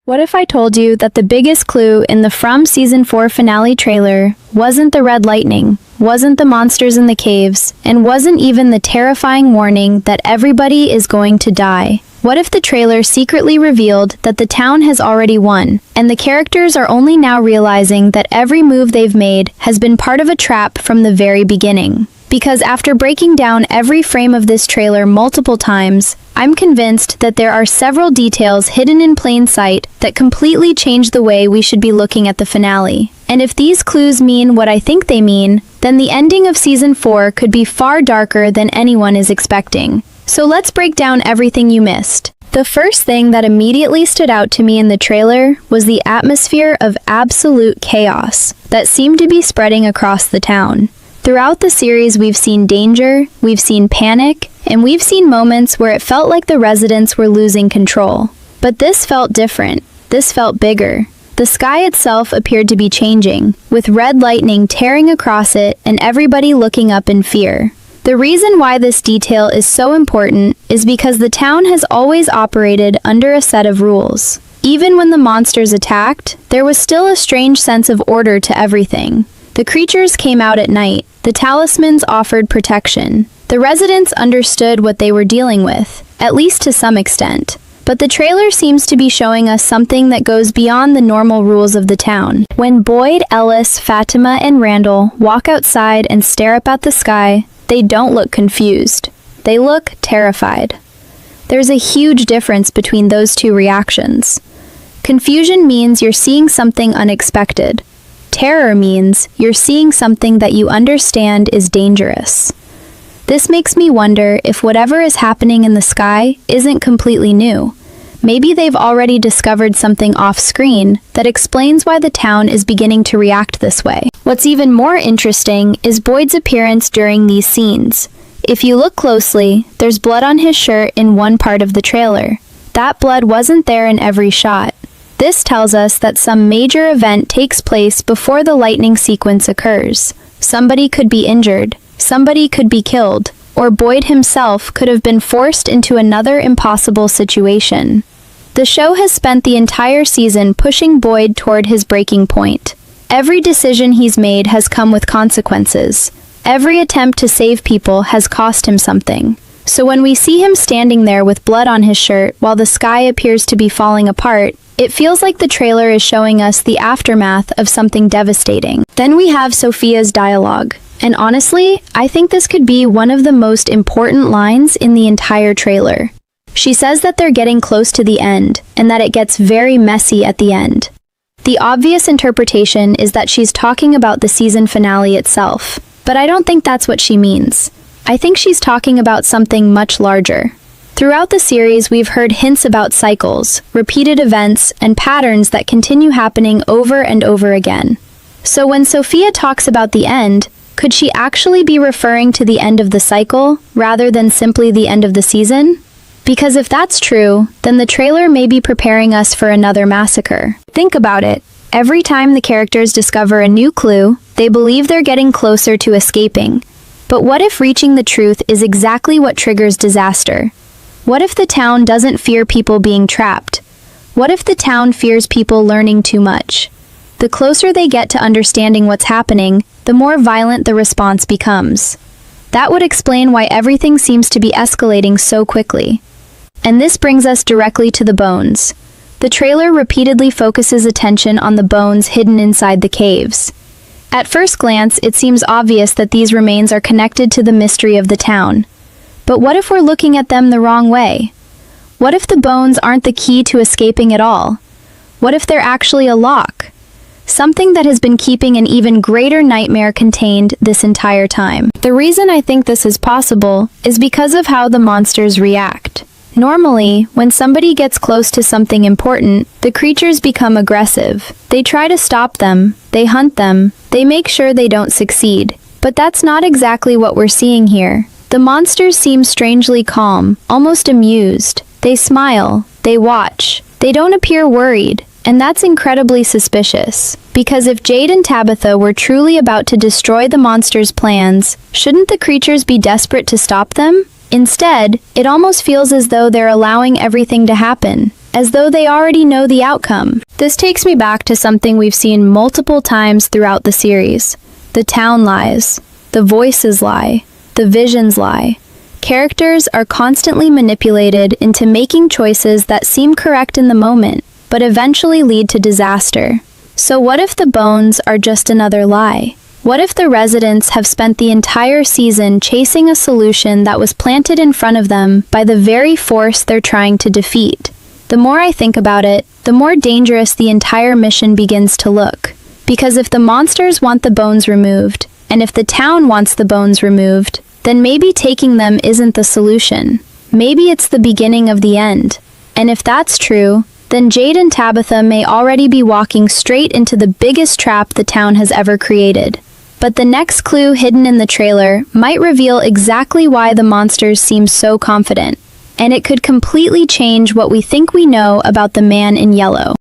What if I told you that the biggest clue in the From Season 4 finale trailer wasn't the red lightning, wasn't the monsters in the caves, and wasn't even the terrifying warning that everybody is going to die? What if the trailer secretly revealed that the town has already won, and the characters are only now realizing that every move they've made has been part of a trap from the very beginning? Because after breaking down every frame of this trailer multiple times, I'm convinced that there are several details hidden in plain sight that completely change the way we should be looking at the finale. And if these clues mean what I think they mean, then the ending of Season 4 could be far darker than anyone is expecting. So let's break down everything you missed. The first thing that immediately stood out to me in the trailer was the atmosphere of absolute chaos that seemed to be spreading across the town. Throughout the series, we've seen danger, we've seen panic, and we've seen moments where it felt like the residents were losing control. But this felt different. This felt bigger. The sky itself appeared to be changing, with red lightning tearing across it and everybody looking up in fear. The reason why this detail is so important is because the town has always operated under a set of rules. Even when the monsters attacked, there was still a strange sense of order to everything. The creatures came out at night. The talismans offered protection. The residents understood what they were dealing with, at least to some extent. But the trailer seems to be showing us something that goes beyond the normal rules of the town. When Boyd, Ellis, Fatima, and Randall walk outside and stare up at the sky, they don't look confused. They look terrified. There's a huge difference between those two reactions. Confusion means you're seeing something unexpected. Terror means you're seeing something that you understand is dangerous. This makes me wonder if whatever is happening in the sky isn't completely new. Maybe they've already discovered something off-screen that explains why the town is beginning to react this way. What's even more interesting is Boyd's appearance during these scenes. If you look closely, there's blood on his shirt in one part of the trailer. That blood wasn't there in every shot. This tells us that some major event takes place before the lightning sequence occurs. Somebody could be injured, somebody could be killed, or Boyd himself could have been forced into another impossible situation. The show has spent the entire season pushing Boyd toward his breaking point. Every decision he's made has come with consequences. Every attempt to save people has cost him something. So when we see him standing there with blood on his shirt while the sky appears to be falling apart, it feels like the trailer is showing us the aftermath of something devastating. Then we have Sophia's dialogue. And honestly, I think this could be one of the most important lines in the entire trailer. She says that they're getting close to the end, and that it gets very messy at the end. The obvious interpretation is that she's talking about the season finale itself, but I don't think that's what she means. I think she's talking about something much larger. Throughout the series, we've heard hints about cycles, repeated events, and patterns that continue happening over and over again. So when Sophia talks about the end, could she actually be referring to the end of the cycle, rather than simply the end of the season? Because if that's true, then the trailer may be preparing us for another massacre. Think about it. Every time the characters discover a new clue, they believe they're getting closer to escaping. But what if reaching the truth is exactly what triggers disaster? What if the town doesn't fear people being trapped? What if the town fears people learning too much? The closer they get to understanding what's happening, the more violent the response becomes. That would explain why everything seems to be escalating so quickly. And this brings us directly to the bones. The trailer repeatedly focuses attention on the bones hidden inside the caves. At first glance, it seems obvious that these remains are connected to the mystery of the town. But what if we're looking at them the wrong way? What if the bones aren't the key to escaping at all? What if they're actually a lock? Something that has been keeping an even greater nightmare contained this entire time. The reason I think this is possible is because of how the monsters react. Normally, when somebody gets close to something important, the creatures become aggressive. They try to stop them, they hunt them, they make sure they don't succeed. But that's not exactly what we're seeing here. The monsters seem strangely calm, almost amused. They smile, they watch. They don't appear worried, and that's incredibly suspicious. Because if Jade and Tabitha were truly about to destroy the monsters' plans, shouldn't the creatures be desperate to stop them? Instead, it almost feels as though they're allowing everything to happen. as though they already know the outcome. This takes me back to something we've seen multiple times throughout the series. The town lies. The voices lie. The visions lie. Characters are constantly manipulated into making choices that seem correct in the moment, but eventually lead to disaster. So what if the bones are just another lie? What if the residents have spent the entire season chasing a solution that was planted in front of them by the very force they're trying to defeat? The more I think about it, the more dangerous the entire mission begins to look. Because if the monsters want the bones removed, and if the town wants the bones removed, then maybe taking them isn't the solution. Maybe it's the beginning of the end. And if that's true, then Jade and Tabitha may already be walking straight into the biggest trap the town has ever created. But the next clue hidden in the trailer might reveal exactly why the monsters seem so confident, and it could completely change what we think we know about the man in yellow.